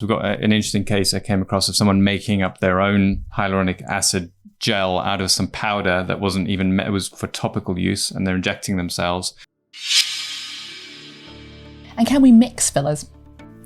We've got an interesting case I came across of someone making up their own hyaluronic acid gel out of some powder that wasn't even, it was for topical use, and they're injecting themselves. And can we mix fillers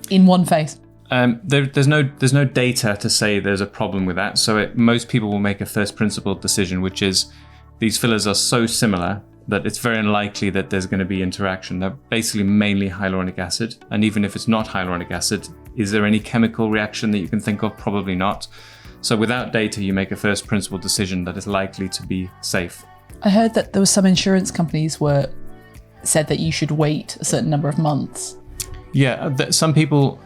in one face? There's no data to say there's a problem with that. So most people will make a first principle decision, which is these fillers are so similar that it's very unlikely that there's going to be interaction. They're basically mainly hyaluronic acid. And even if it's not hyaluronic acid, is there any chemical reaction that you can think of? Probably not. So without data, you make a first principle decision that is likely to be safe. I heard that there were some insurance companies said that you should wait a certain number of months. Yeah,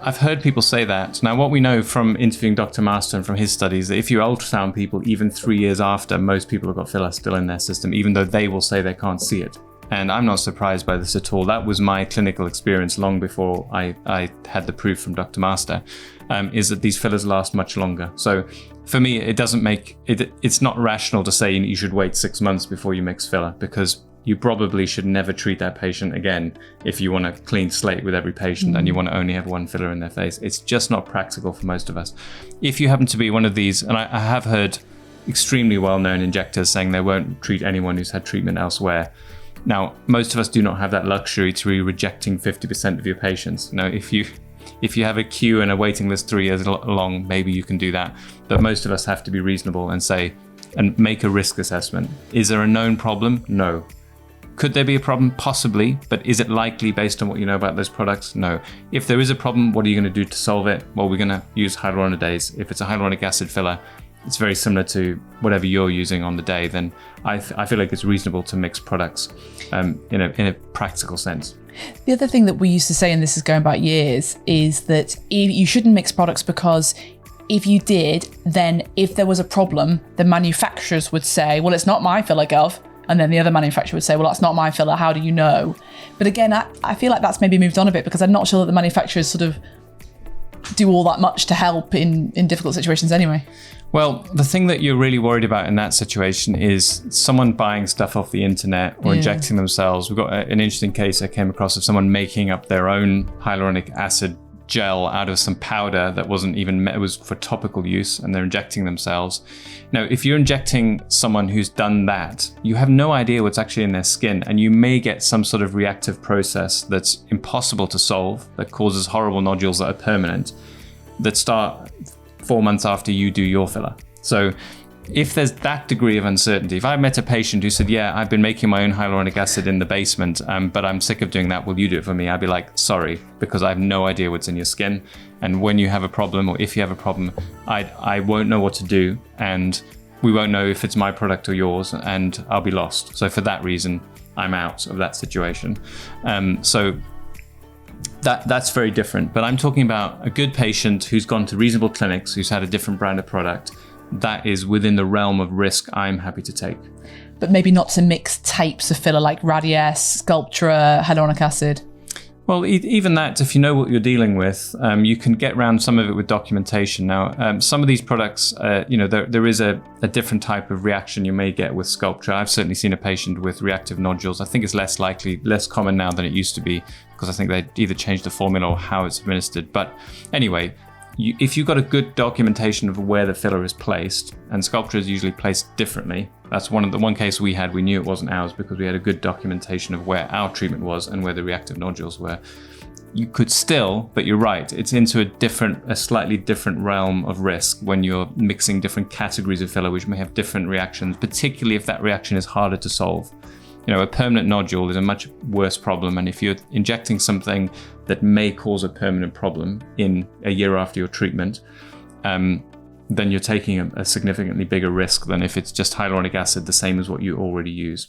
I've heard people say that. Now, what we know from interviewing Dr. Master and from his studies, that if you ultrasound people even 3 years after, most people have got filler still in their system, even though they will say they can't see it. And I'm not surprised by this at all. That was my clinical experience long before I had the proof from Dr. Master, is that these fillers last much longer. So for me, it's not rational to say you should wait 6 months before you mix filler, because you probably should never treat that patient again if you want a clean slate with every patient and you want to only have one filler in their face. It's just not practical for most of us. If you happen to be one of these, and I have heard extremely well-known injectors saying they won't treat anyone who's had treatment elsewhere. Now, most of us do not have that luxury to be rejecting 50% of your patients. Now, if you have a queue and a waiting list 3 years long, maybe you can do that. But most of us have to be reasonable and make a risk assessment. Is there a known problem? No. Could there be a problem? Possibly, but is it likely based on what you know about those products? No. If there is a problem, what are you going to do to solve it? Well, we're going to use hyaluronidase. If it's a hyaluronic acid filler, it's very similar to whatever you're using on the day, then I feel like it's reasonable to mix products in a practical sense. The other thing that we used to say, and this is going back years, is that you shouldn't mix products because if you did, then if there was a problem, the manufacturers would say, well, it's not my filler, Gov. And then the other manufacturer would say, well, that's not my filler, how do you know? But again, I feel like that's maybe moved on a bit, because I'm not sure that the manufacturers sort of do all that much to help in difficult situations anyway. Well, the thing that you're really worried about in that situation is someone buying stuff off the internet or injecting themselves. We've got an interesting case I came across of someone making up their own hyaluronic acid gel out of some powder that wasn't even, it was for topical use, and they're injecting themselves. Now, if you're injecting someone who's done that, you have no idea what's actually in their skin, and you may get some sort of reactive process that's impossible to solve, that causes horrible nodules that are permanent, that start 4 months after you do your filler. So if there's that degree of uncertainty, if I met a patient who said, yeah, I've been making my own hyaluronic acid in the basement, but I'm sick of doing that, will you do it for me? I'd be like, sorry, because I have no idea what's in your skin. And when you have a problem, or if you have a problem, I won't know what to do, and we won't know if it's my product or yours, and I'll be lost. So for that reason, I'm out of that situation. So that's very different. But I'm talking about a good patient who's gone to reasonable clinics, who's had a different brand of product. That is within the realm of risk I'm happy to take. But maybe not to mix types of filler like Radiesse, Sculptra, hyaluronic acid. Well, even that, if you know what you're dealing with, you can get around some of it with documentation. Now, some of these products, there is a different type of reaction you may get with Sculptra. I've certainly seen a patient with reactive nodules. I think it's less common now than it used to be, because I think they either changed the formula or how it's administered. But anyway, if you've got a good documentation of where the filler is placed, and Sculptra is usually placed differently. That's one case we had. We knew it wasn't ours because we had a good documentation of where our treatment was and where the reactive nodules were. You could still, but you're right, it's into a slightly different realm of risk when you're mixing different categories of filler, which may have different reactions, particularly if that reaction is harder to solve. A permanent nodule is a much worse problem, and if you're injecting something that may cause a permanent problem in a year after your treatment, then you're taking a significantly bigger risk than if it's just hyaluronic acid, the same as what you already use.